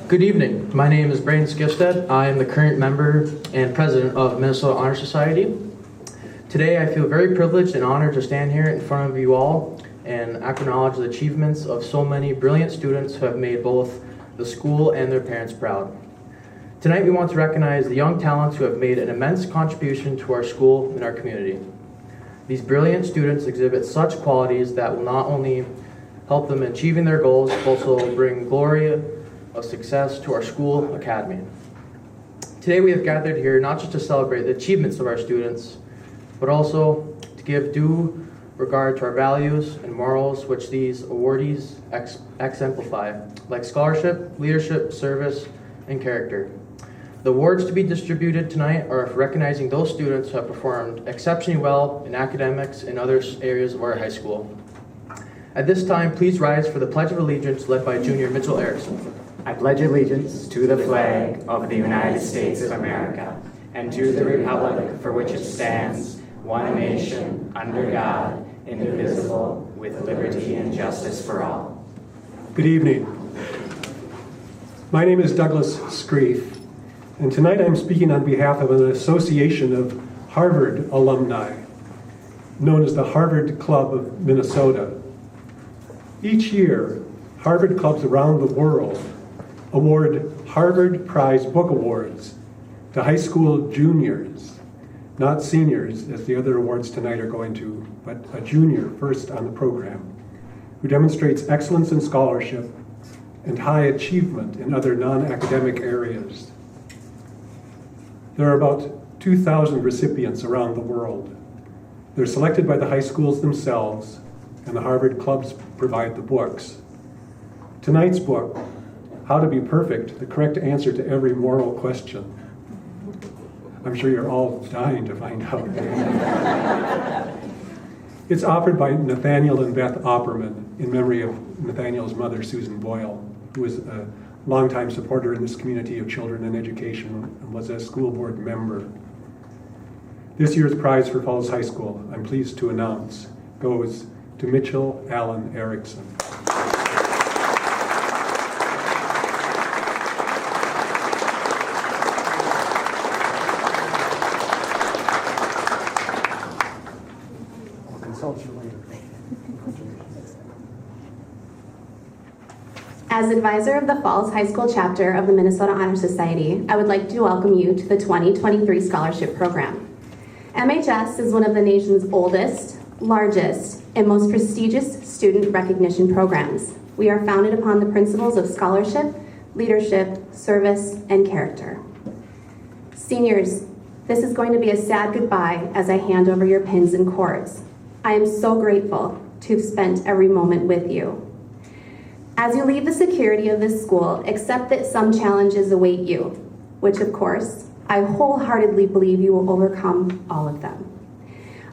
Good evening. My name is Brayden Skifstead. I am the current member and president of Minnesota Honor Society. Today I feel very privileged and honored to stand here in front of you all and acknowledge the achievements of so many brilliant students who have made both the school and their parents proud. Tonight we want to recognize the young talents who have made an immense contribution to our school and our community. These brilliant students exhibit such qualities that will not only help them in achieving their goals, but also bring glory of success to our school academy. Today we have gathered here not just to celebrate the achievements of our students, but also to give due regard to our values and morals which these awardees exemplify, like scholarship, leadership, service, and character. The awards to be distributed tonight are for recognizing those students who have performed exceptionally well in academics and other areas of our high school. At this time, please rise for the Pledge of Allegiance led by Junior Mitchell Erickson. I pledge allegiance to the flag of the United States of America and to the republic for which it stands, one nation, under God, indivisible, with liberty and justice for all. Good evening. My name is Douglas Screef, and tonight I'm speaking on behalf of an association of Harvard alumni, known as the Harvard Club of Minnesota. Each year, Harvard clubs around the world award Harvard Prize Book Awards to high school juniors, not seniors, as the other awards tonight are going to, but a junior first on the program, who demonstrates excellence in scholarship and high achievement in other non-academic areas. There are about 2,000 recipients around the world. They're selected by the high schools themselves, and the Harvard clubs provide the books. Tonight's book, How to Be Perfect, the correct answer to every moral question. I'm sure you're all dying to find out. It's offered by Nathaniel and Beth Opperman in memory of Nathaniel's mother, Susan Boyle, who was a longtime supporter in this community of children and education and was a school board member. This year's prize for Falls High School, I'm pleased to announce, goes to Mitchell Allen Erickson. I'll consult you later. As advisor of the Falls High School chapter of the Minnesota Honor Society, I would like to welcome you to the 2023 Scholarship Program. MHS is one of the nation's oldest, largest, and most prestigious student recognition programs. We are founded upon the principles of scholarship, leadership, service, and character. Seniors, this is going to be a sad goodbye as I hand over your pins and cords. I am so grateful to have spent every moment with you. As you leave the security of this school, accept that some challenges await you, which of course, I wholeheartedly believe you will overcome all of them.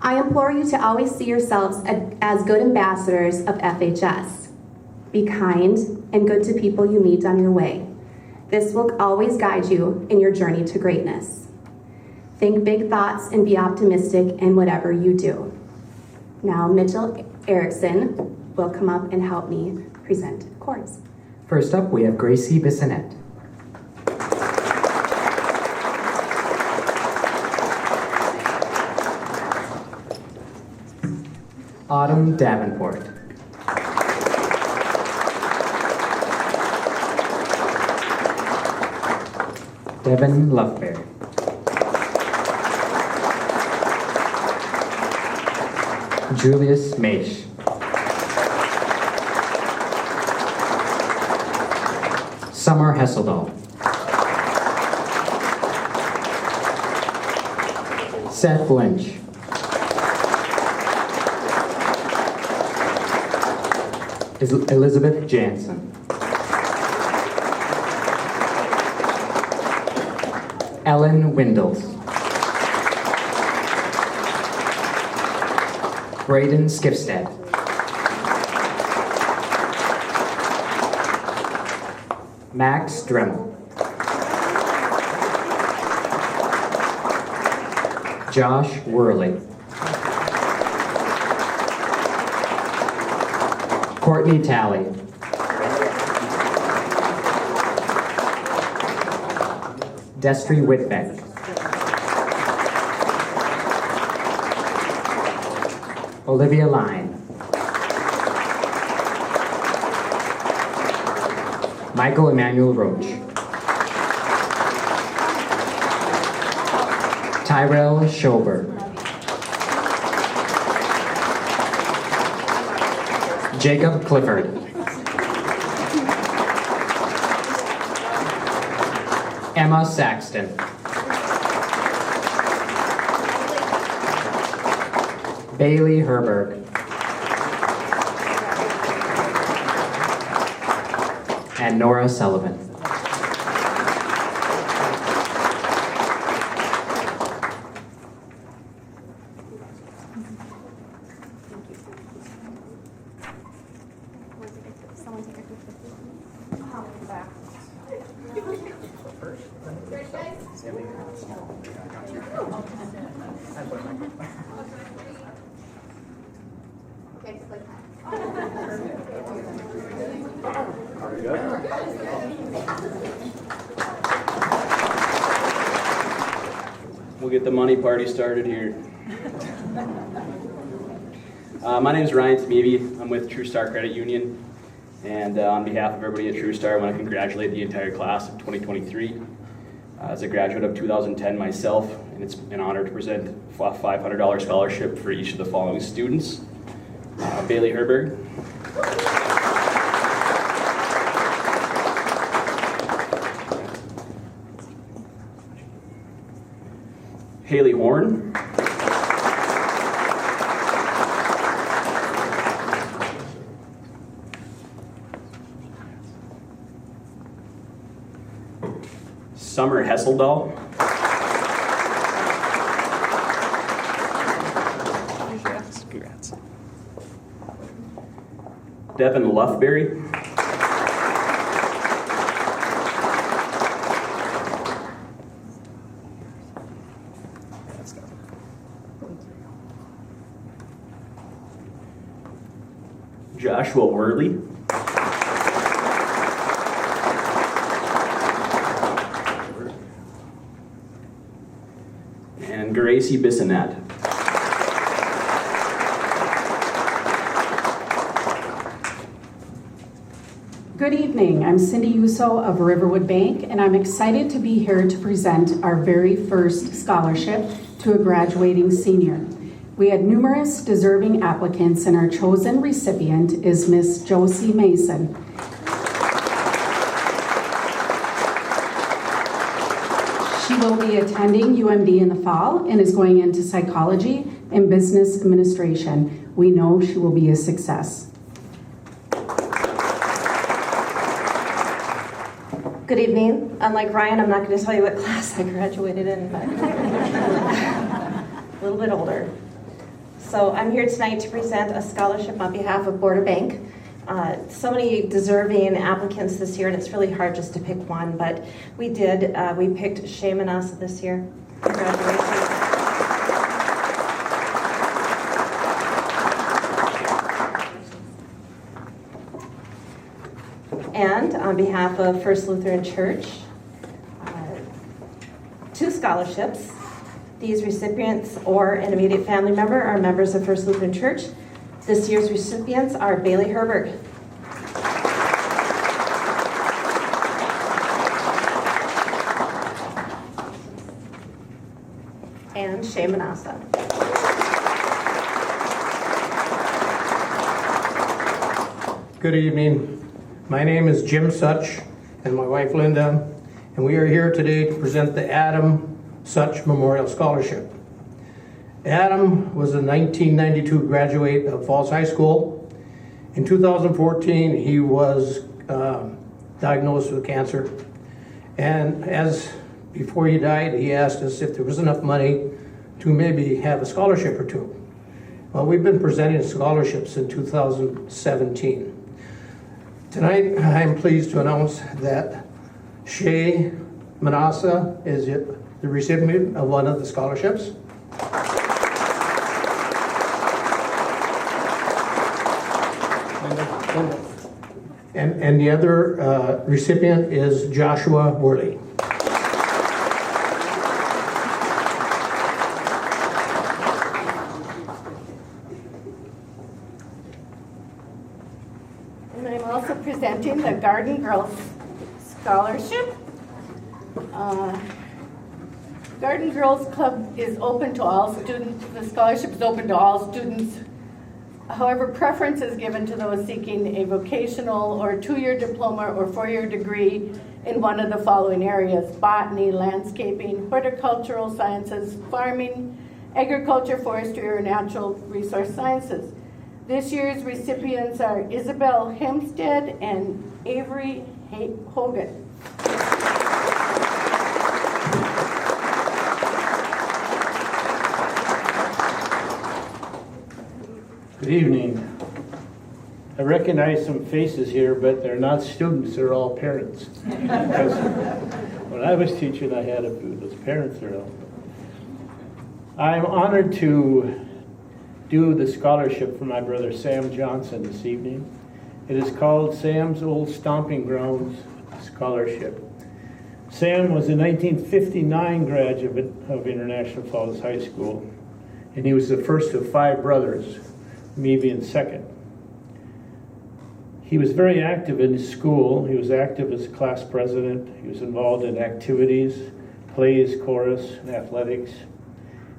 I implore you to always see yourselves as good ambassadors of FHS. Be kind and good to people you meet on your way. This will always guide you in your journey to greatness. Think big thoughts and be optimistic in whatever you do. Now, Mitchell Erickson will come up and help me present cords. First up, we have Gracie Bissonette. Autumn Davenport. Devin Loveberry. Julius Maish. Summer Hesseldahl. Seth Lynch. Elizabeth Jansen. Ellen Windles. Brayden Skifstead. Max Dremel. Josh Worley. Courtney Talley. Destry Whitbeck. Olivia Line. Michael Emmanuel Roach. Tyrell Schober. Jacob Clifford. Emma Saxton. Bailey Herberg. And Nora Sullivan. We'll get the money party started here. My name is Ryan Tameeby. I'm with True Star Credit Union. And on behalf of everybody at True Star, I want to congratulate the entire class of 2023. As a graduate of 2010 myself, and it's an honor to present a $500 scholarship for each of the following students. Bailey Herberg. Haley Horn. Summer Hesseldahl. Congrats. Devin Luffberry. Joshua Worley. And Gracie Bissonette. Good evening. I'm Cindy Uso of Riverwood Bank, and I'm excited to be here to present our very first scholarship to a graduating senior. We had numerous deserving applicants, and our chosen recipient is Miss Josie Mason. She will be attending UMD in the fall and is going into psychology and business administration. We know she will be a success. Good evening. Unlike Ryan, I'm not going to tell you what class I graduated in, but a little bit older. So I'm here tonight to present a scholarship on behalf of Border Bank. So many deserving applicants this year, and it's really hard just to pick one, but we did. We picked Shea Manassa this year. Congratulations. And on behalf of First Lutheran Church, 2 scholarships. These recipients or an immediate family member are members of First Lutheran Church. This year's recipients are Bailey Herberg, and Shea Manassa. Good evening. My name is Jim Such and my wife Linda, and we are here today to present the Adam Such Memorial Scholarship. Adam was a 1992 graduate of Falls High School. In 2014, he was diagnosed with cancer. And before he died, he asked us if there was enough money to maybe have a scholarship or two. Well, we've been presenting scholarships in 2017. Tonight, I'm pleased to announce that Shea Manassa is the recipient of one of the scholarships. And the other recipient is Joshua Worley. And I'm also presenting the Garden Girls Scholarship. Garden Girls Club is open to all students. The scholarship is open to all students. However, preference is given to those seeking a vocational or 2-year diploma or 4-year degree in one of the following areas: botany, landscaping, horticultural sciences, farming, agriculture, forestry, or natural resource sciences. This year's recipients are Isabel Hempstead and Avery Hogan. Good evening. I recognize some faces here, but they're not students, they're all parents. Because when I was teaching, I had a few, those parents around. I'm honored to do the scholarship for my brother Sam Johnson this evening. It is called Sam's Old Stomping Grounds Scholarship. Sam was a 1959 graduate of International Falls High School, and he was the first of 5 brothers, me being second. He was very active in his school. He was active as class president. He was involved in activities, plays, chorus, and athletics.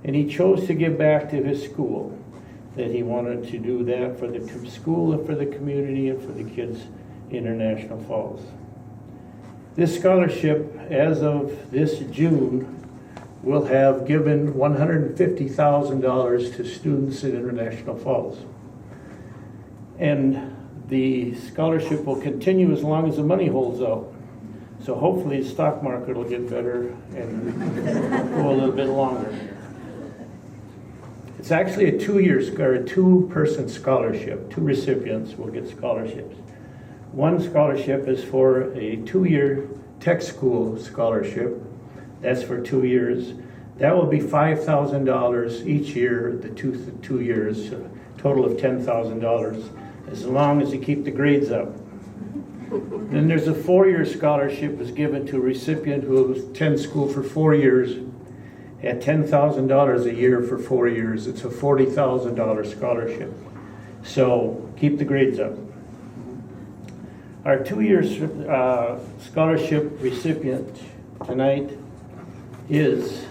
And he chose to give back to his school, that he wanted to do that for the school and for the community and for the kids in International Falls. This scholarship, as of this June, will have given $150,000 to students in International Falls. And the scholarship will continue as long as the money holds out. So hopefully the stock market will get better and go a little bit longer. It's actually a 2-person scholarship. 2 recipients will get scholarships. One scholarship is for a 2-year tech school scholarship. That's for 2 years. That will be $5,000 each year, the two years, a total of $10,000, as long as you keep the grades up. Then there's a 4-year scholarship is given to a recipient who attends school for 4 years at $10,000 a year for 4 years. It's a $40,000 scholarship. So keep the grades up. Our 2-year scholarship recipient tonight is,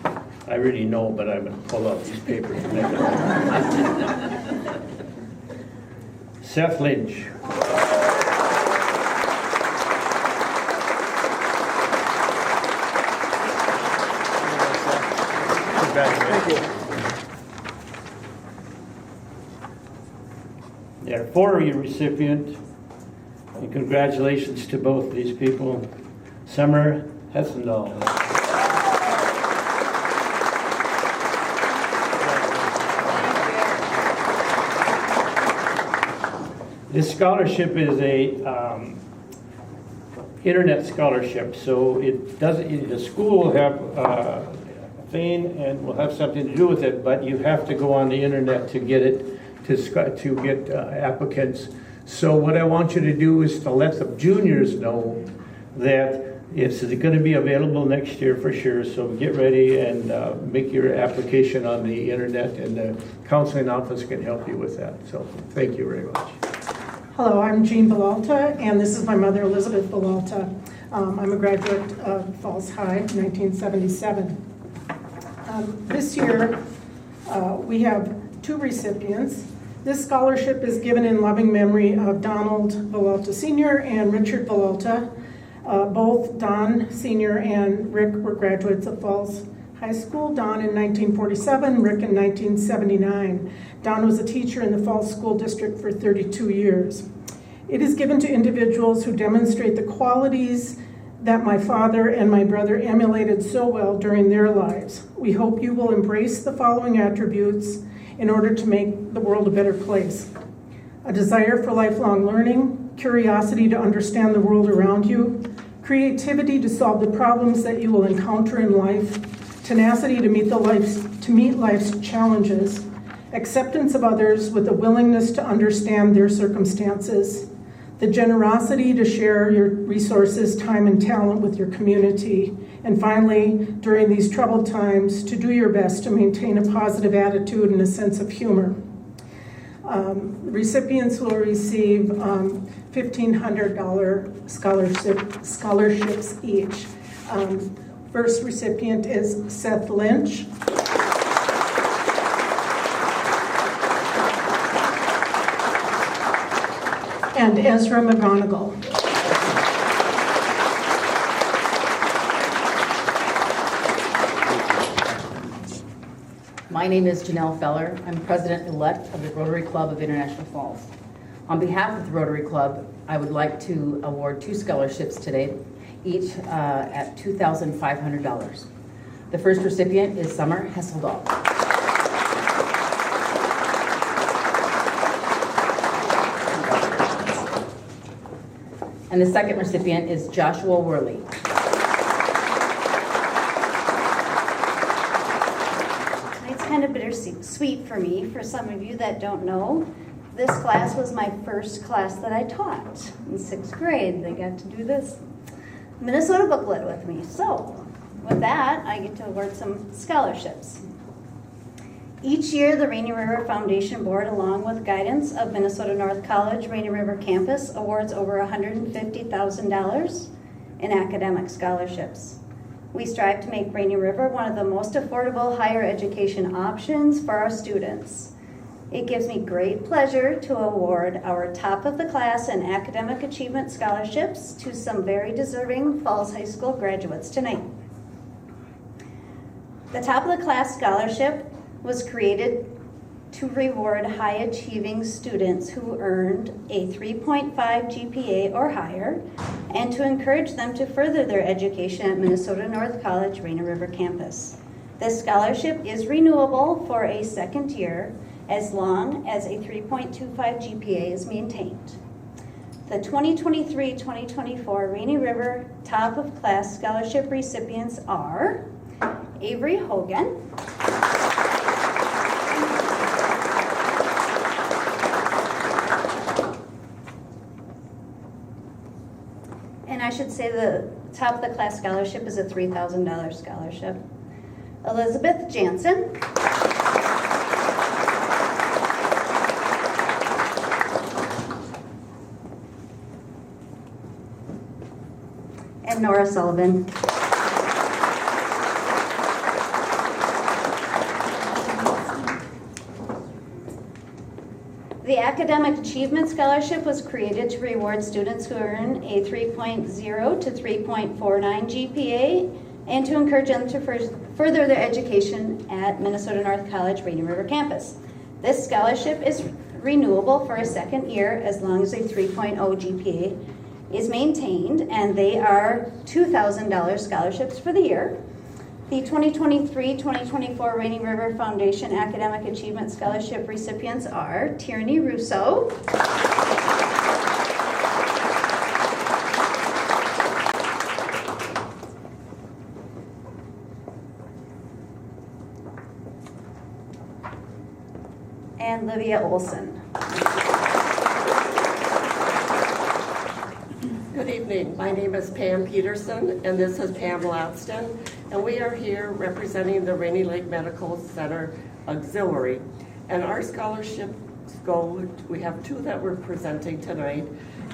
I already know, but I'm going to pull out these papers to make it. Seth Lynch. Thank you. Our 4-year recipient, and congratulations to both of these people, Summer Hessendahl. This scholarship is a internet scholarship, so it doesn't. The school will have thing and will have something to do with it, but you have to go on the internet to get it, to get applicants. So what I want you to do is to let the juniors know that it's going to be available next year for sure. So get ready and make your application on the internet, and the counseling office can help you with that. So thank you very much. Hello, I'm Jean Belalta, and this is my mother, Elizabeth Belalta. I'm a graduate of Falls High, 1977. This year, we have 2 recipients. This scholarship is given in loving memory of Donald Belalta Sr. and Richard Belalta. Both Don Sr. and Rick were graduates of Falls High School, Don in 1947, Rick in 1979. Don was a teacher in the Falls School District for 32 years. It is given to individuals who demonstrate the qualities that my father and my brother emulated so well during their lives. We hope you will embrace the following attributes in order to make the world a better place: a desire for lifelong learning, curiosity to understand the world around you, creativity to solve the problems that you will encounter in life, tenacity to meet life's challenges, acceptance of others with a willingness to understand their circumstances, the generosity to share your resources, time, and talent with your community, and finally, during these troubled times, to do your best to maintain a positive attitude and a sense of humor. Recipients will receive $1,500 scholarships each. First recipient is Seth Lynch. And Ezra McGonigal. My name is Janelle Feller. I'm president-elect of the Rotary Club of International Falls. On behalf of the Rotary Club, I would like to award 2 scholarships today, each at $2,500. The first recipient is Summer Hesseldahl. And the second recipient is Joshua Worley. It's kind of bittersweet for me. For some of you that don't know, this class was my first class that I taught in 6th grade. They got to do this Minnesota booklet with me. So with that, I get to award some scholarships. Each year, the Rainy River Foundation Board, along with guidance of Minnesota North College Rainy River Campus, awards over $150,000 in academic scholarships. We strive to make Rainy River one of the most affordable higher education options for our students. It gives me great pleasure to award our top of the class and academic achievement scholarships to some very deserving Falls High School graduates tonight. The top of the class scholarship was created to reward high-achieving students who earned a 3.5 GPA or higher, and to encourage them to further their education at Minnesota North College Rainy River campus. This scholarship is renewable for a second year as long as a 3.25 GPA is maintained. The 2023-2024 Rainy River Top of Class Scholarship recipients are Avery Hogan, and I should say the top of the class scholarship is a $3,000 scholarship. Elizabeth Jansen, and Nora Sullivan. The Academic Achievement Scholarship was created to reward students who earn a 3.0 to 3.49 GPA and to encourage them to further their education at Minnesota North College Rainy River campus. This scholarship is renewable for a second year as long as a 3.0 GPA is maintained, and they are $2,000 scholarships for the year. The 2023-2024 Rainy River Foundation Academic Achievement Scholarship recipients are Tierney Russo, and Livia Olson. Good evening. My name is Pam Peterson, and this is Pam Lotston, and we are here representing the Rainy Lake Medical Center Auxiliary. And our scholarships we have 2 that we're presenting tonight,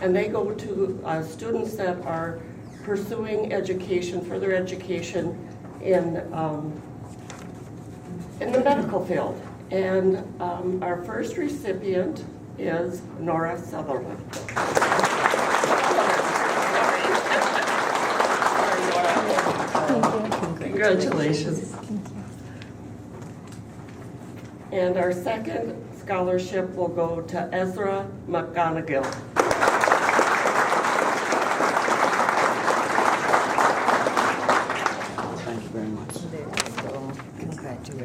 and they go to students that are pursuing education, further education in the medical field. And our first recipient is Nora Sutherland. Congratulations. And our second scholarship will go to Ezra McGonigal. Thank you very much.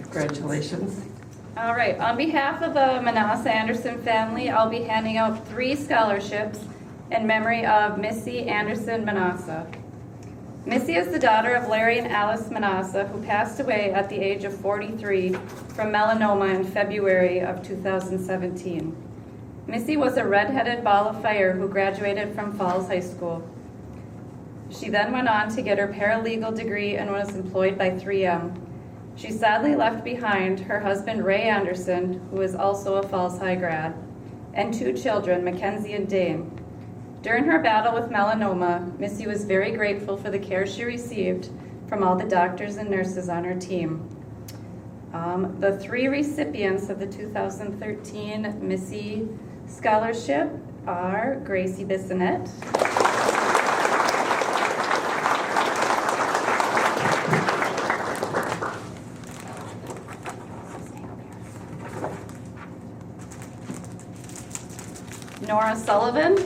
Congratulations. All right, on behalf of the Manassa Anderson family, I'll be handing out 3 scholarships in memory of Missy Anderson Manassa. Missy is the daughter of Larry and Alice Manassa, who passed away at the age of 43 from melanoma in February of 2017. Missy was a red-headed ball of fire who graduated from Falls High School. She then went on to get her paralegal degree and was employed by 3M. She sadly left behind her husband, Ray Anderson, who is also a Falls High grad, and 2 children, Mackenzie and Dane. During her battle with melanoma, Missy was very grateful for the care she received from all the doctors and nurses on her team. The 3 recipients of the 2013 Missy Scholarship are Gracie Bissonette, Nora Sullivan,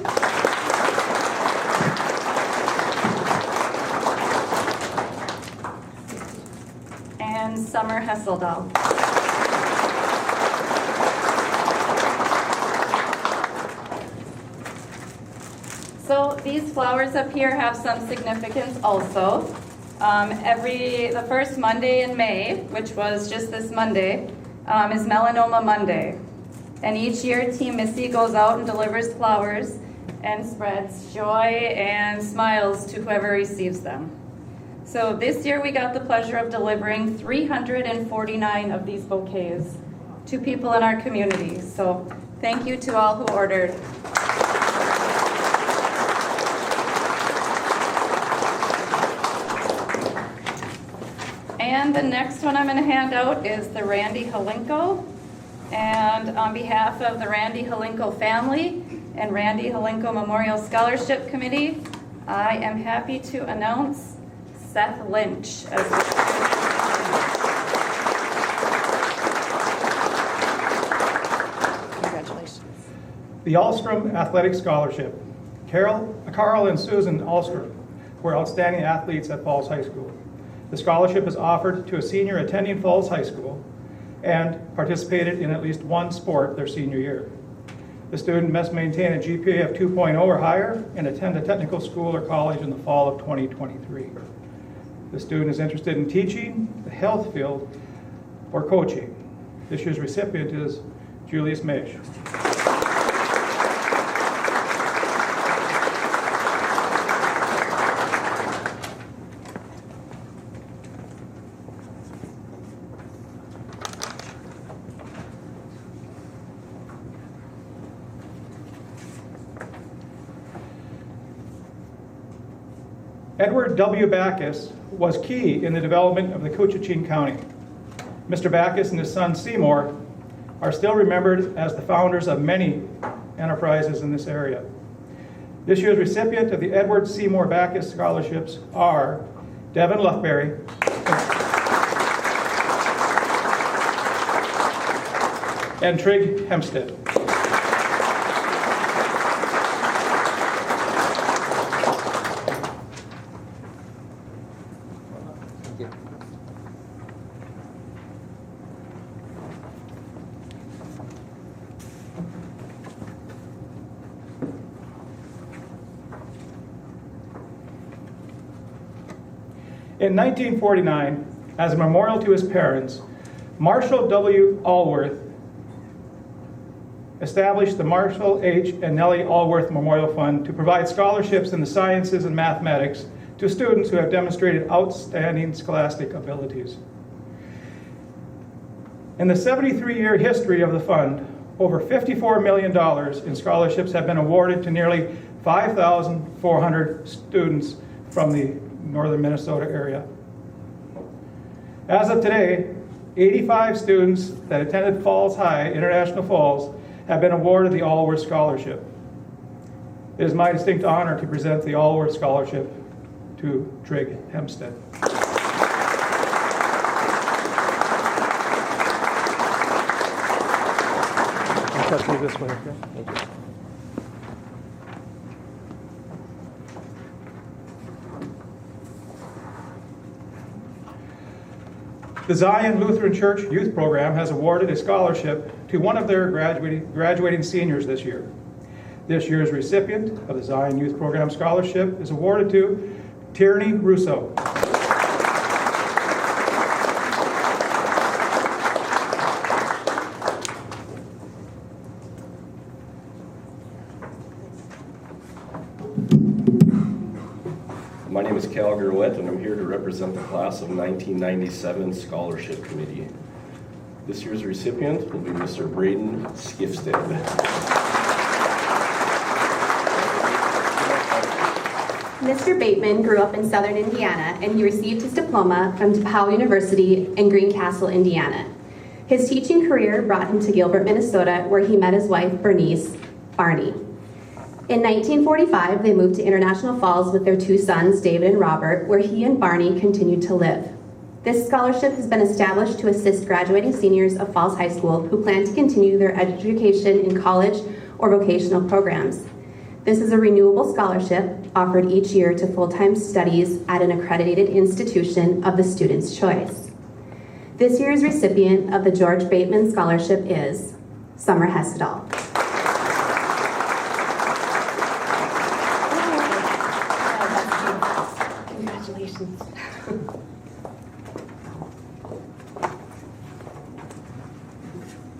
and Summer Hesseldahl. So these flowers up here have some significance also. The first Monday in May, which was just this Monday, is Melanoma Monday. And each year, Team Missy goes out and delivers flowers and spreads joy and smiles to whoever receives them. So this year we got the pleasure of delivering 349 of these bouquets to people in our community. So thank you to all who ordered. And the next one I'm going to hand out is the Randy Halinko. And on behalf of the Randy Halinko family and Randy Halinko Memorial Scholarship Committee, I am happy to announce Seth Lynch as the Congratulations. The Alstrom Athletic Scholarship. Carl and Susan Alstrom were outstanding athletes at Falls High School. The scholarship is offered to a senior attending Falls High School and participated in at least one sport their senior year. The student must maintain a GPA of 2.0 or higher and attend a technical school or college in the fall of 2023. The student is interested in teaching, the health field, or coaching. This year's recipient is Julius Meisch. Edward W. Backus was key in the development of the Coochiching County. Mr. Backus and his son Seymour are still remembered as the founders of many enterprises in this area. This year's recipient of the Edward Seymour Backus scholarships are Devin Luffberry and Trig Hempstead. In 1949, as a memorial to his parents, Marshall W. Allworth established the Marshall H. and Nellie Allworth Memorial Fund to provide scholarships in the sciences and mathematics to students who have demonstrated outstanding scholastic abilities. In the 73-year history of the fund, over $54 million in scholarships have been awarded to nearly 5,400 students from the northern Minnesota area. As of today, 85 students that attended Falls High, International Falls, have been awarded the Allworth Scholarship. It is my distinct honor to present the Allworth Scholarship to Trig Hempstead. I'll touch you this way, okay? Thank you. The Zion Lutheran Church Youth Program has awarded a scholarship to one of their graduating seniors this year. This year's recipient of the Zion Youth Program Scholarship is awarded to Tierney Russo. My name is Cal Gerwett, and I'm here to represent the class of 1997 Scholarship Committee. This year's recipient will be Mr. Braden Skifstead. Mr. Bateman grew up in southern Indiana, and he received his diploma from DePauw University in Greencastle, Indiana. His teaching career brought him to Gilbert, Minnesota, where he met his wife, Bernice Barney. In 1945, they moved to International Falls with their two sons, David and Robert, where he and Barney continued to live. This scholarship has been established to assist graduating seniors of Falls High School who plan to continue their education in college or vocational programs. This is a renewable scholarship offered each year to full-time studies at an accredited institution of the student's choice. This year's recipient of the George Bateman Scholarship is Summer Hessedal. Congratulations.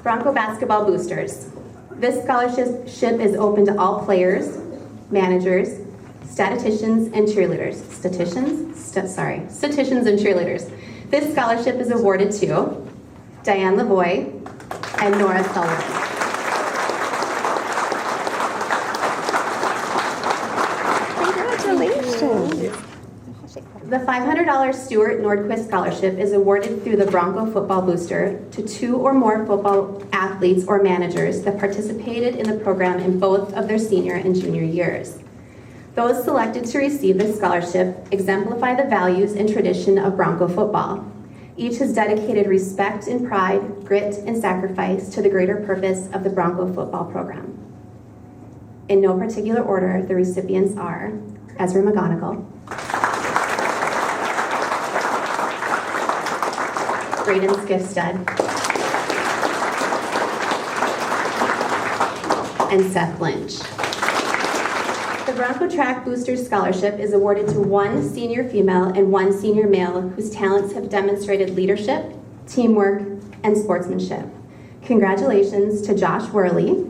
Bronco Basketball Boosters. This scholarship is open to all players, managers, statisticians, and cheerleaders. Statisticians and cheerleaders. This scholarship is awarded to Diane Lavoie and Nora Sullivan. Congratulations. The $500 Stuart Nordquist Scholarship is awarded through the Bronco Football Booster to 2 or more football athletes or managers that participated in the program in both of their senior and junior years. Those selected to receive this scholarship exemplify the values and tradition of Bronco football. Each has dedicated respect and pride, grit, and sacrifice to the greater purpose of the Bronco football program. In no particular order, the recipients are Ezra McGonigal, Braden Skifstead, and Seth Lynch. The Bronco Track Boosters Scholarship is awarded to 1 senior female and 1 senior male whose talents have demonstrated leadership, teamwork, and sportsmanship. Congratulations to Josh Worley,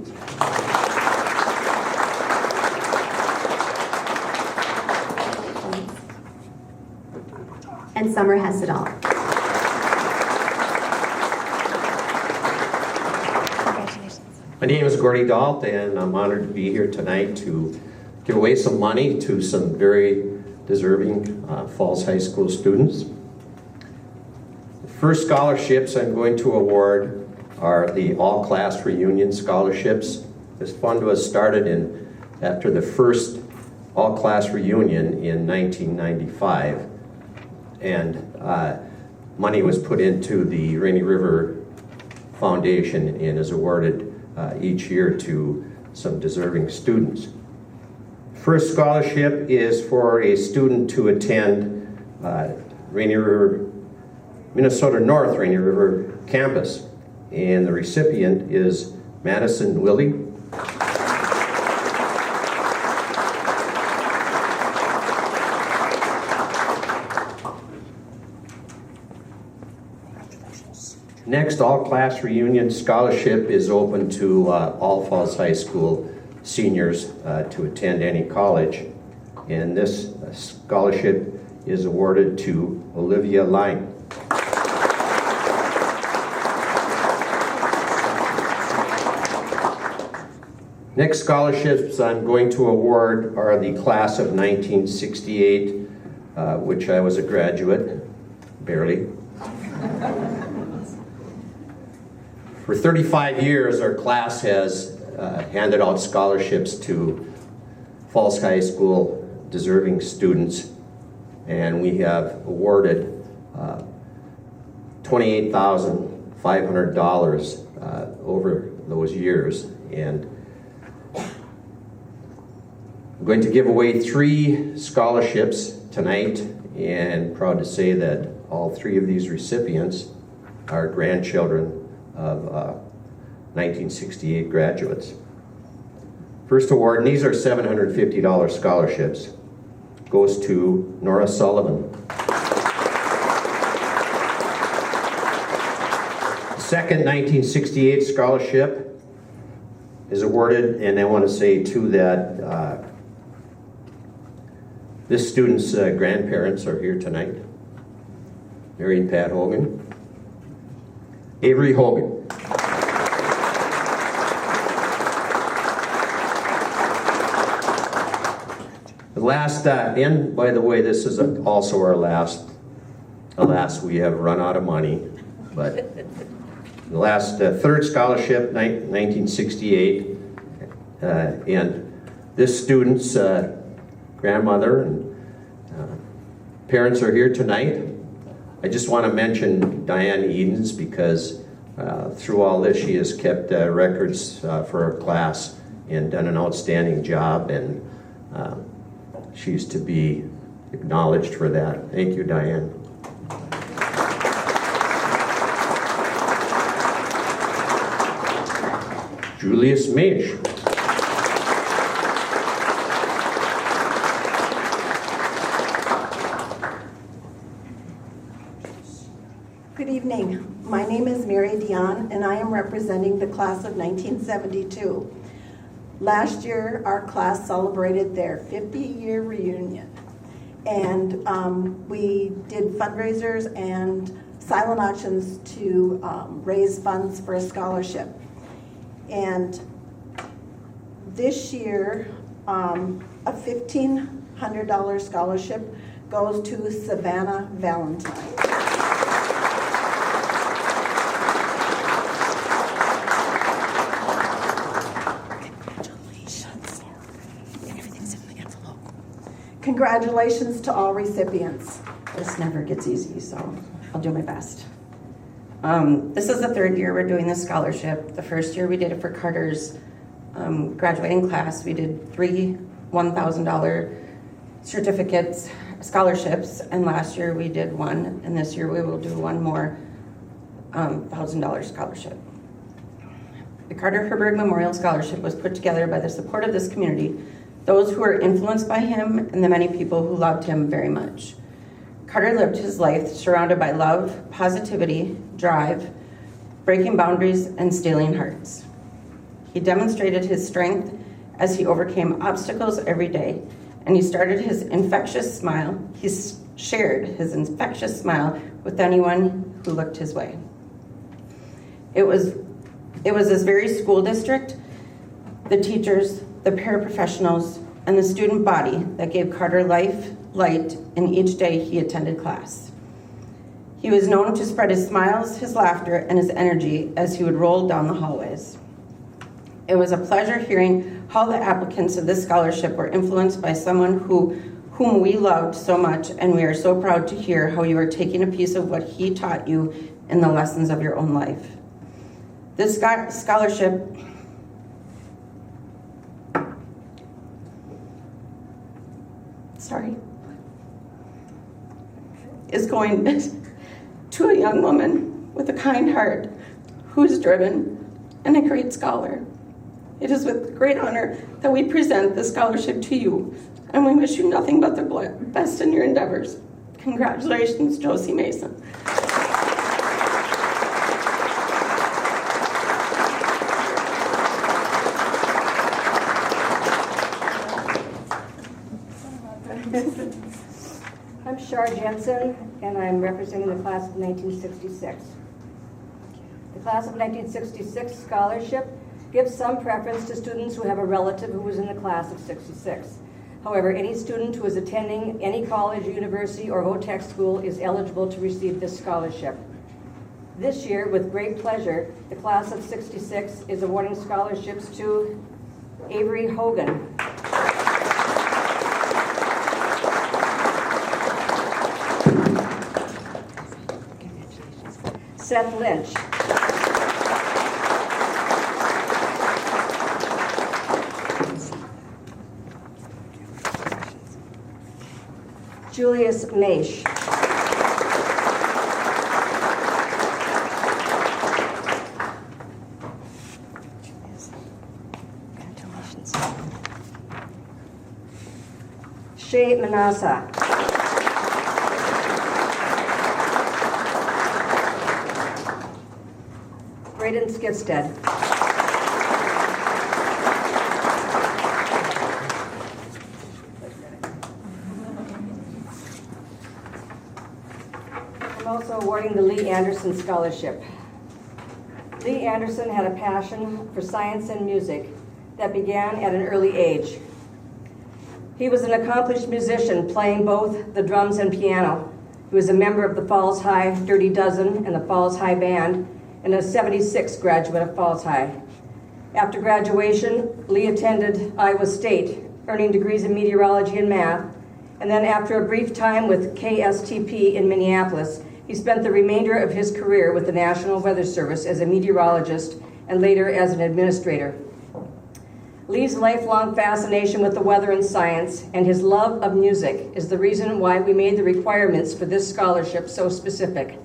and Summer Hessedal. My name is Gordy Dalt, and I'm honored to be here tonight to give away some money to some very deserving Falls High School students. The first scholarships I'm going to award are the all-class reunion scholarships. This fund was started after the first all-class reunion in 1995, and money was put into the Rainy River Foundation and is awarded each year to some deserving students. First scholarship is for a student to attend Rainy River, Minnesota North Rainy River campus, and the recipient is Madison Willie. Next, all-class reunion scholarship is open to all Falls High School seniors to attend any college, and this scholarship is awarded to Olivia Line. Next scholarships I'm going to award are the class of 1968, which I was a graduate, barely. For 35 years, our class has handed out scholarships to Falls High School deserving students, and we have awarded $28,500 over those years. And I'm going to give away 3 scholarships tonight, and proud to say that all 3 of these recipients are grandchildren of 1968 graduates. First award, and these are $750 scholarships, goes to Nora Sullivan. Second 1968 scholarship is awarded, and I want to say too that This student's grandparents are here tonight. Mary and Pat Hogan. Avery Hogan. The last, and by the way, this is also our last, alas, we have run out of money, but the last third scholarship, 1968, and this student's grandmother and parents are here tonight. I just want to mention Diane Edens because through all this she has kept records for her class and done an outstanding job, and she's to be acknowledged for that. Thank you, Diane. Julius Maish. Good evening. My name is Mary Dion, and I am representing the class of 1972. Last year, our class celebrated their 50-year reunion, and we did fundraisers and silent auctions to raise funds for a scholarship. And this year, a $1,500 scholarship goes to Savannah Valentine. Congratulations to all recipients. This never gets easy, so I'll do my best. This is the third year we're doing this scholarship. The first year we did it for Carter's graduating class. We did 3 $1,000 certificates, scholarships, and last year we did one, and this year we will do one more $1,000 scholarship. The Carter Herberg Memorial Scholarship was put together by the support of this community, those who were influenced by him, and the many people who loved him very much. Carter lived his life surrounded by love, positivity, drive, breaking boundaries, and stealing hearts. He demonstrated his strength as he overcame obstacles every day, and he started his infectious smile. He shared his infectious smile with anyone who looked his way. It was this very school district, the teachers, the paraprofessionals, and the student body that gave Carter life, light, in each day he attended class. He was known to spread his smiles, his laughter, and his energy as he would roll down the hallways. It was a pleasure hearing how the applicants of this scholarship were influenced by someone whom we loved so much, and we are so proud to hear how you are taking a piece of what he taught you in the lessons of your own life. This scholarship is going to a young woman with a kind heart who is driven and a great scholar. It is with great honor that we present this scholarship to you, and we wish you nothing but the best in your endeavors. Congratulations, Josie Mason. I'm Shar Jensen, and I'm representing the class of 1966. The class of 1966 scholarship gives some preference to students who have a relative who was in the class of 66. However, any student who is attending any college, university, or VOTEC school is eligible to receive this scholarship. This year, with great pleasure, the class of 66 is awarding scholarships to Avery Hogan, Seth Lynch, Julius Maish, Shay Manassa, Braden Skidstead, Also awarding the Lee Anderson Scholarship. Lee Anderson had a passion for science and music that began at an early age. He was an accomplished musician, playing both the drums and piano. He was a member of the Falls High Dirty Dozen and the Falls High Band, and a '76 graduate of Falls High. After graduation, Lee attended Iowa State, earning degrees in meteorology and math, and then after a brief time with KSTP in Minneapolis, he spent the remainder of his career with the National Weather Service as a meteorologist and later as an administrator. Lee's lifelong fascination with the weather and science and his love of music is the reason why we made the requirements for this scholarship so specific.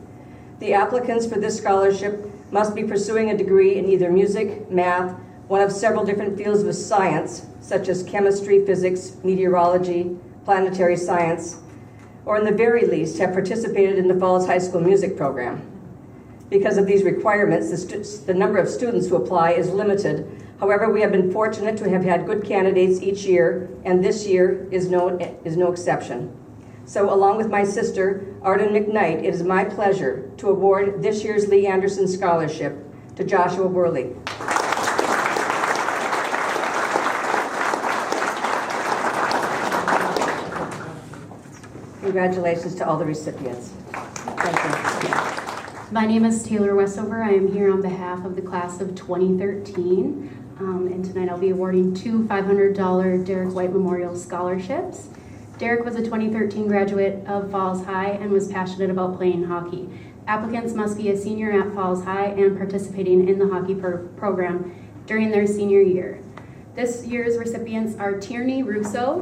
The applicants for this scholarship must be pursuing a degree in either music, math, one of several different fields of science, such as chemistry, physics, meteorology, planetary science, or in the very least have participated in the Falls High School music program. Because of these requirements, the number of students who apply is limited. However, we have been fortunate to have had good candidates each year, and this year is no exception. So along with my sister, Arden McKnight, it is my pleasure to award this year's Lee Anderson Scholarship to Joshua Worley. Congratulations to all the recipients. Thank you. My name is Taylor Westover. I am here on behalf of the class of 2013. And tonight I'll be awarding two $500 Derek White Memorial Scholarships. Derek was a 2013 graduate of Falls High and was passionate about playing hockey. Applicants must be a senior at Falls High and participating in the hockey program during their senior year. This year's recipients are Tierney Russo,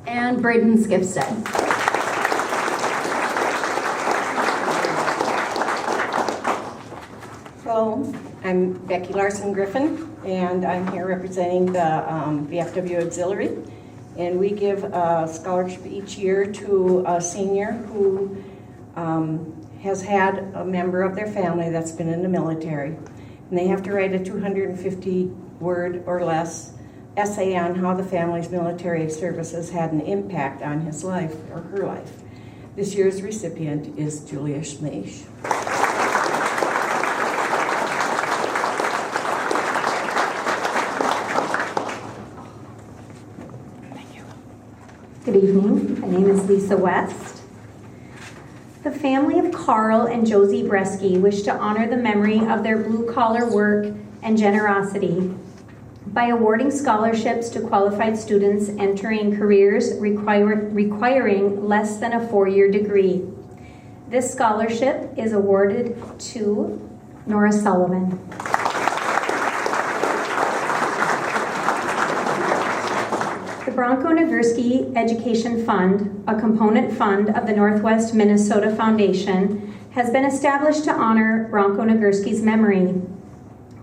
and Braden Skipstead. Hello, I'm Becky Larson Griffin, and I'm here representing the VFW Auxiliary. And we give a scholarship each year to a senior who has had a member of their family that's been in the military. And they have to write a 250-word or less essay on how the family's military services had an impact on his life or her life. This year's recipient is Julia Schmeish. Good evening. My name is Lisa West. The family of Carl and Josie Bresky wish to honor the memory of their blue-collar work and generosity by awarding scholarships to qualified students entering careers requiring less than a 4-year degree. This scholarship is awarded to Nora Sullivan. The Bronco Nagurski Education Fund, a component fund of the Northwest Minnesota Foundation, has been established to honor Bronco Nagurski's memory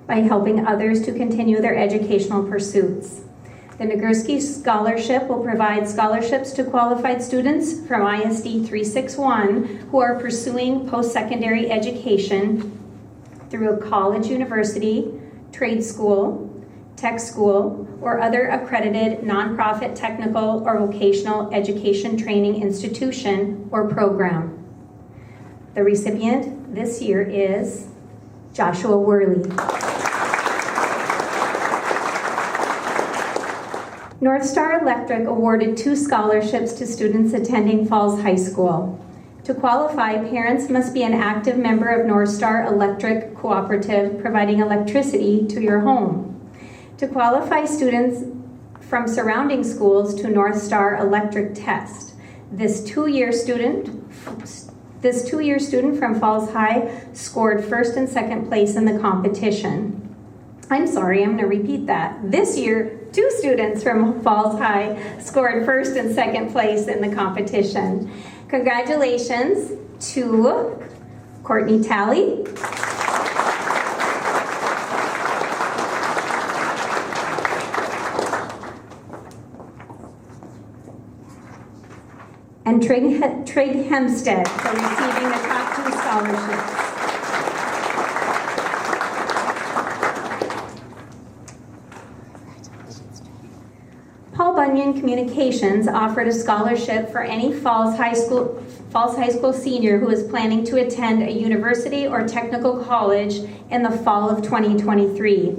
by helping others to continue their educational pursuits. The Nagurski Scholarship will provide scholarships to qualified students from ISD 361 who are pursuing post-secondary education through a college, university, trade school, tech school, or other accredited nonprofit technical or vocational education training institution or program. The recipient this year is Joshua Worley. North Star Electric awarded 2 scholarships to students attending Falls High School. To qualify, parents must be an active member of North Star Electric Cooperative, providing electricity to your home. To qualify, students from surrounding schools to North Star Electric test. This two-year student from Falls High scored first and second place in the competition. I'm sorry, I'm going to repeat that. This year, 2 students from Falls High scored first and second place in the competition. Congratulations to Courtney Talley, and Trig Hempstead for receiving the top 2 scholarships. Banyan Communications offered a scholarship for any Falls High School senior who is planning to attend a university or technical college in the fall of 2023.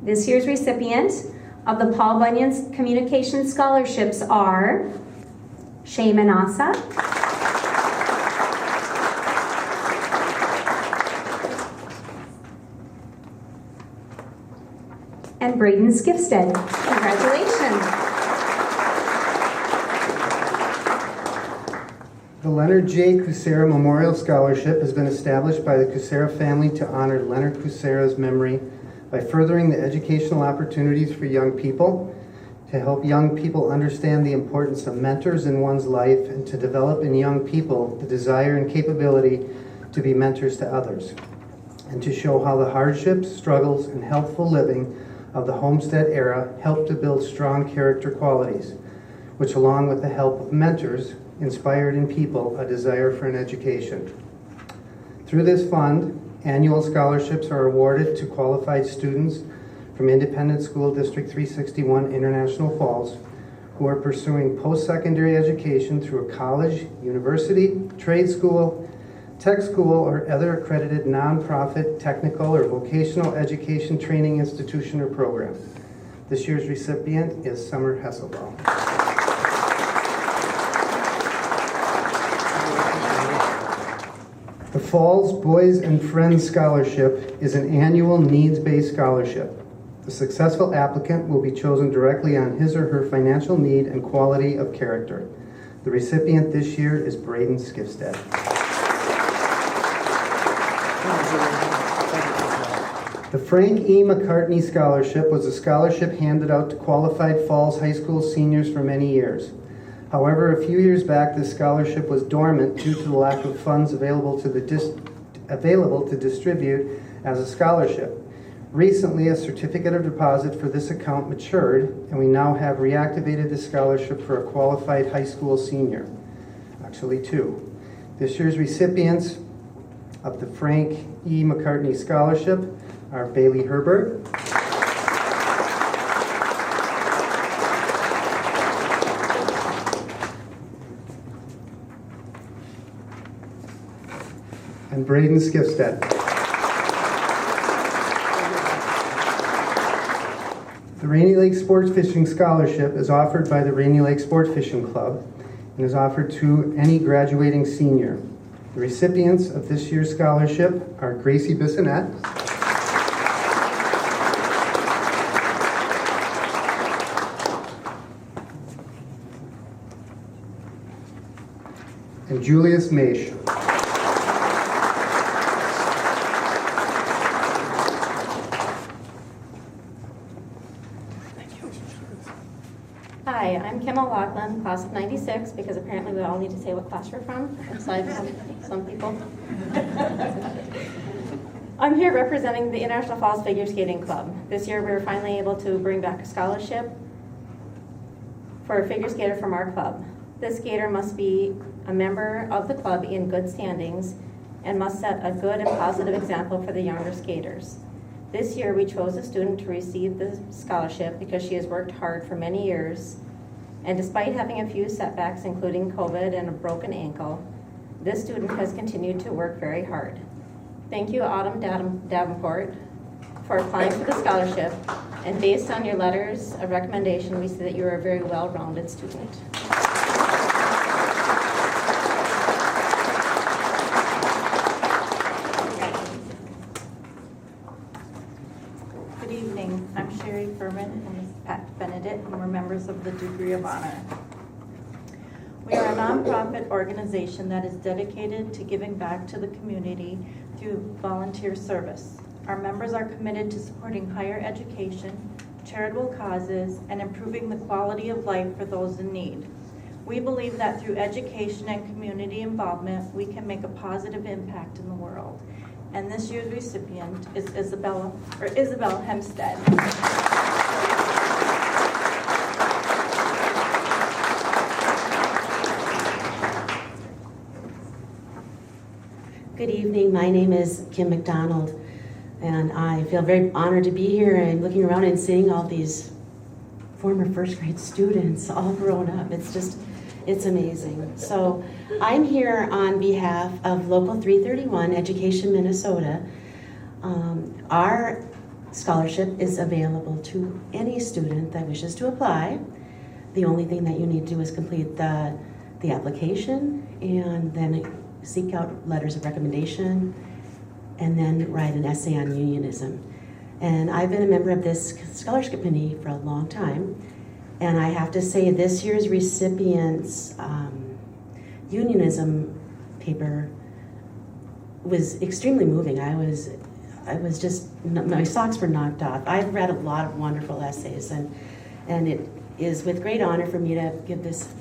This year's recipients of the Paul Bunyan Communications Scholarships are Shay Manassa, and Braden Skifstead. Congratulations. The Leonard J. Kucera Memorial Scholarship has been established by the Kucera family to honor Leonard Kucera's memory by furthering the educational opportunities for young people, to help young people understand the importance of mentors in one's life, and to develop in young people the desire and capability to be mentors to others, and to show how the hardships, struggles, and healthful living of the Homestead era helped to build strong character qualities, which, along with the help of mentors, inspired in people a desire for an education. Through this fund, annual scholarships are awarded to qualified students from Independent School District 361 International Falls who are pursuing post-secondary education through a college, university, trade school, tech school, or other accredited nonprofit, technical, or vocational education training institution or program. This year's recipient is Summer Hesselbaum. The Falls Boys and Friends Scholarship is an annual needs-based scholarship. The successful applicant will be chosen directly on his or her financial need and quality of character. The recipient this year is Braden Skifstead. The Frank E. McCartney Scholarship was a scholarship handed out to qualified Falls High School seniors for many years. However, a few years back, this scholarship was dormant due to the lack of funds available to distribute as a scholarship. Recently, a certificate of deposit for this account matured, and we now have reactivated the scholarship for a qualified high school senior. Actually, two. This year's recipients of the Frank E. McCartney Scholarship are Bailey Herbert, and Braden Skifstead. The Rainy Lake Sports Fishing Scholarship is offered by the Rainy Lake Sport Fishing Club and is offered to any graduating senior. The recipients of this year's scholarship are Gracie Bissonette, and Julius Maish. Hi, I'm Kim O'Loughlin, class of 96, because apparently we all need to say what class we're from, aside from some people. I'm here representing the International Falls Figure Skating Club. This year we were finally able to bring back a scholarship for a figure skater from our club. This skater must be a member of the club in good standings and must set a good and positive example for the younger skaters. This year we chose a student to receive the scholarship because she has worked hard for many years, and despite having a few setbacks including COVID and a broken ankle, this student has continued to work very hard. Thank you, Autumn Davenport, for applying for the scholarship, and based on your letters of recommendation, we see that you are a very well-rounded student. Good evening. I'm Sherry Furman and this is Pat Benedict, and we're members of the Degree of Honor. We are a nonprofit organization that is dedicated to giving back to the community through volunteer service. Our members are committed to supporting higher education, charitable causes, and improving the quality of life for those in need. We believe that through education and community involvement, we can make a positive impact in the world. And this year's recipient is Isabel Hempstead. Good evening. My name is Kim McDonald, and I feel very honored to be here and looking around and seeing all these former first grade students, all grown up. It's amazing. So I'm here on behalf of Local 331 Education Minnesota. Our scholarship is available to any student that wishes to apply. The only thing that you need to do is complete the application and then seek out letters of recommendation and then write an essay on unionism. And I've been a member of this scholarship committee for a long time. And I have to say this year's recipients' unionism paper was extremely moving. I was just, my socks were knocked off. I've read a lot of wonderful essays, and it is with great honor for me to give this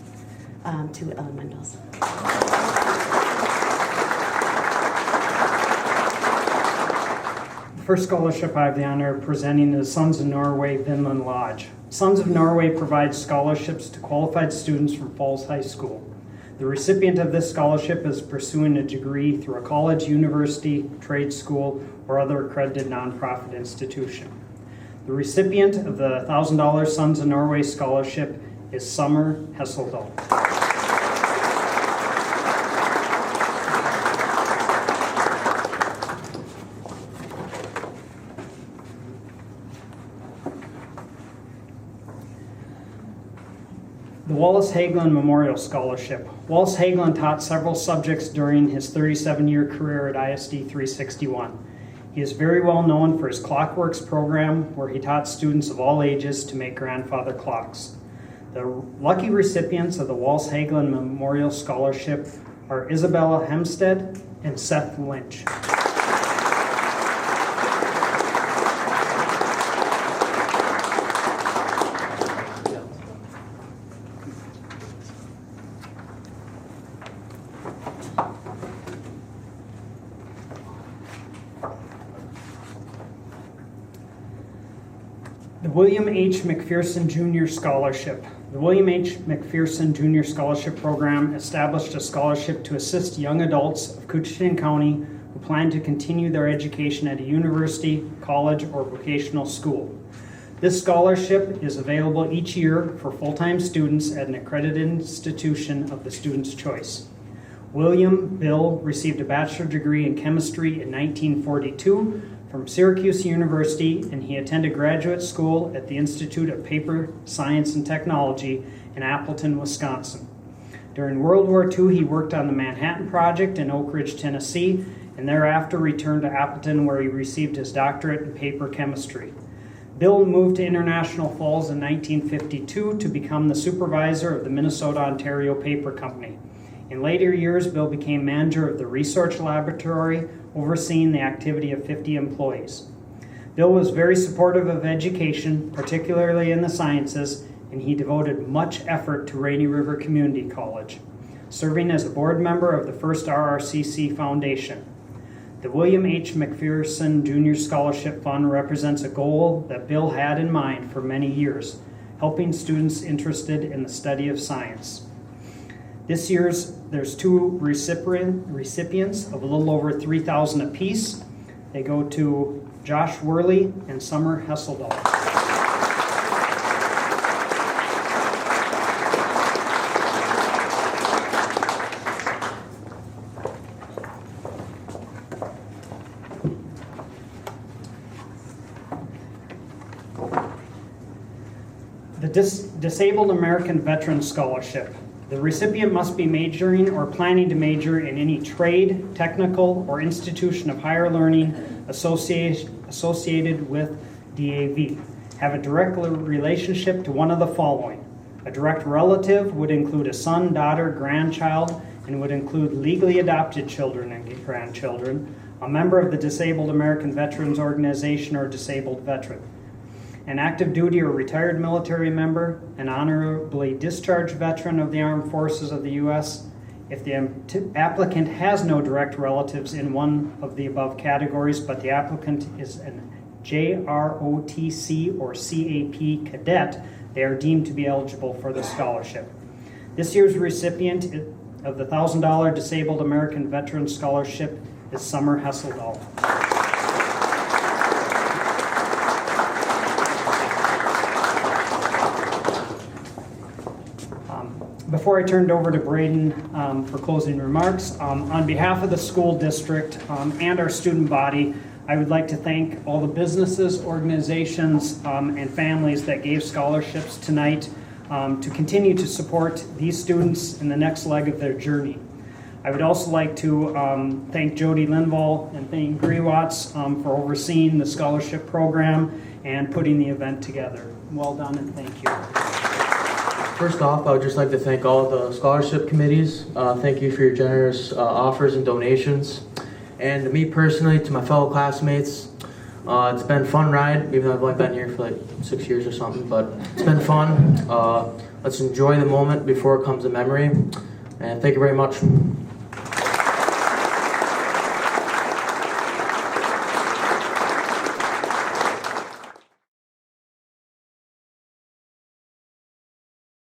to Ellen Wendels. The first scholarship I have the honor of presenting is Sons of Norway Vinland Lodge. Sons of Norway provides scholarships to qualified students from Falls High School. The recipient of this scholarship is pursuing a degree through a college, university, trade school, or other accredited nonprofit institution. The recipient of the $1,000 Sons of Norway scholarship is Summer Hesseldal. The Wallace Hagelin Memorial Scholarship. Wallace Hagelin taught several subjects during his 37-year career at ISD 361. He is very well known for his Clockworks program, where he taught students of all ages to make grandfather clocks. The lucky recipients of the Wallace Hagelin Memorial Scholarship are Isabella Hempstead and Seth Lynch. The William H. McPherson Jr. Scholarship. The William H. McPherson Jr. Scholarship Program established a scholarship to assist young adults of Coochin County who plan to continue their education at a university, college, or vocational school. This scholarship is available each year for full-time students at an accredited institution of the student's choice. William Bill received a bachelor's degree in chemistry in 1942 from Syracuse University, and he attended graduate school at the Institute of Paper Science and Technology in Appleton, Wisconsin. During World War II, he worked on the Manhattan Project in Oak Ridge, Tennessee, and thereafter returned to Appleton, where he received his doctorate in paper chemistry. Bill moved to International Falls in 1952 to become the supervisor of the Minnesota-Ontario Paper Company. In later years, Bill became manager of the research laboratory, overseeing the activity of 50 employees. Bill was very supportive of education, particularly in the sciences, and he devoted much effort to Rainy River Community College, serving as a board member of the first RRCC Foundation. The William H. McPherson Jr. Scholarship Fund represents a goal that Bill had in mind for many years, helping students interested in the study of science. This year's, there's two recipients of a little over $3,000 apiece. They go to Josh Worley and Summer Hesseldal. The Disabled American Veteran Scholarship. The recipient must be majoring or planning to major in any trade, technical, or institution of higher learning associated with DAV. Have a direct relationship to one of the following. A direct relative would include a son, daughter, grandchild, and would include legally adopted children and grandchildren, a member of the Disabled American Veterans Organization or disabled veteran, an active duty or retired military member, an honorably discharged veteran of the armed forces of the U.S. If the applicant has no direct relatives in one of the above categories, but the applicant is an JROTC or CAP cadet, they are deemed to be eligible for the scholarship. This year's recipient of the $1,000 Disabled American Veteran Scholarship is Summer Hesseldal. before I turn it over to Braden for closing remarks, on behalf of the school district and our student body, I would like to thank all the businesses, organizations, and families that gave scholarships tonight to continue to support these students in the next leg of their journey. I would also like to thank Jody Linvall and thank Grewatts for overseeing the scholarship program and putting the event together. Well done, and thank you. First off, I would just like to thank all of the scholarship committees. Thank you for your generous offers and donations. And to me personally, to my fellow classmates, it's been a fun ride, even though I've only been here for like 6 years or something, but it's been fun. Let's enjoy the moment before it comes a memory. And thank you very much.